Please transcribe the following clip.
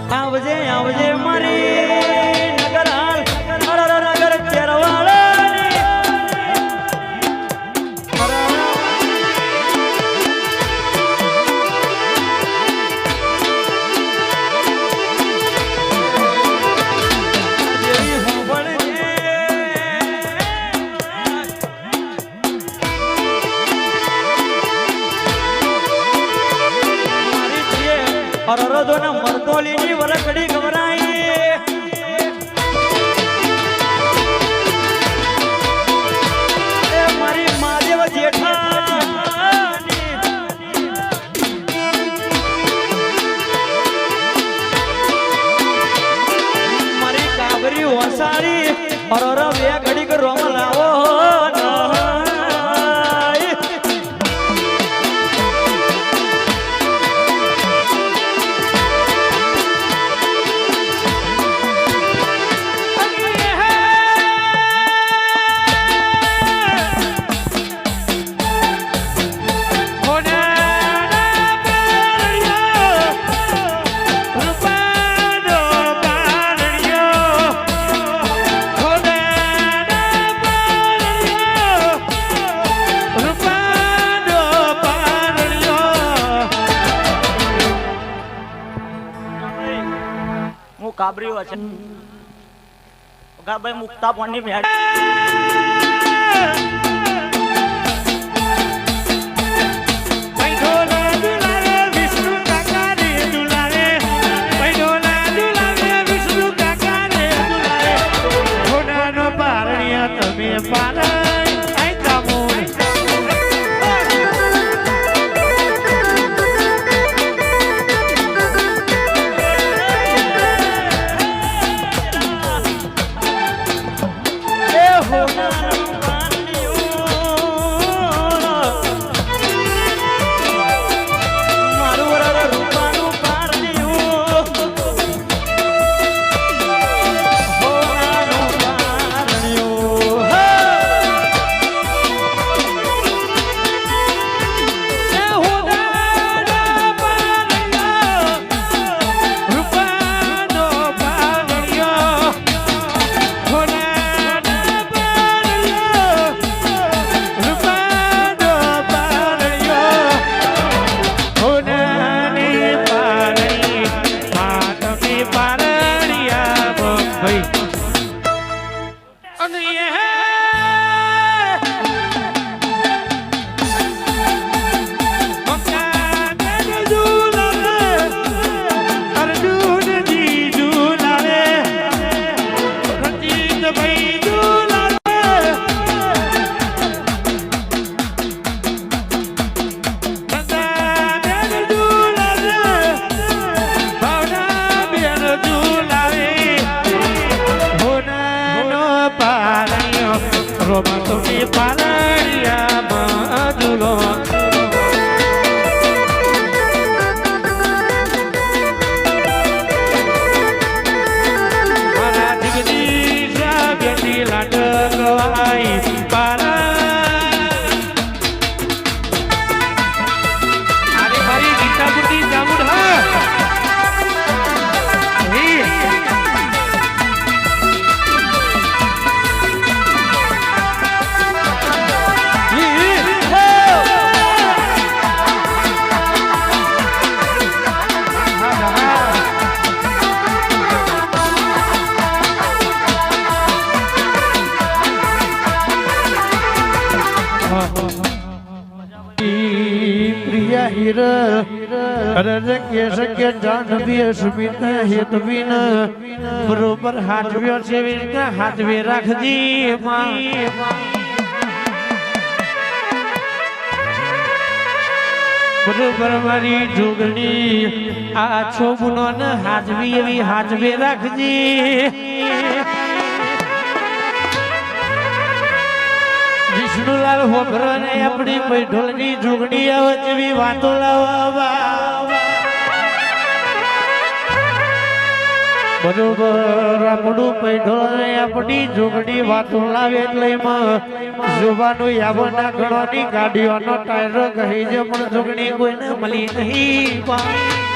આવજે આવજે મારી નગર હાલ નગર ચેરવાળાની અરરદોના મરતોલીની વરકડી ગવરાઈ એ મારી મહાદેવ જેઠાની મારી કાબરી વસાડી અરર બે ઘડીક રોમ લાવો કાબરી છે ભાઈ મુક્તા પાણી મેળ બરોબર હાથવ્યો છે હાથવે રાખજી બરોબર મારી જોગણી આ છોબનો ને હાથવી એવી હાથવે રાખજી વિષ્ણુલાલ હોભરો ને આપણી પૈઠોલની જોગણી આવે તેવી વાતો લાવવા બરોબર આપણું પૈઠોલ આપણી જોગણી વાતો લાવે એટલે જોવાનું યાવના ગણોની ગાડીઓનો ટાયરો કહી છે પણ જોગણી કોઈને મળી નહીં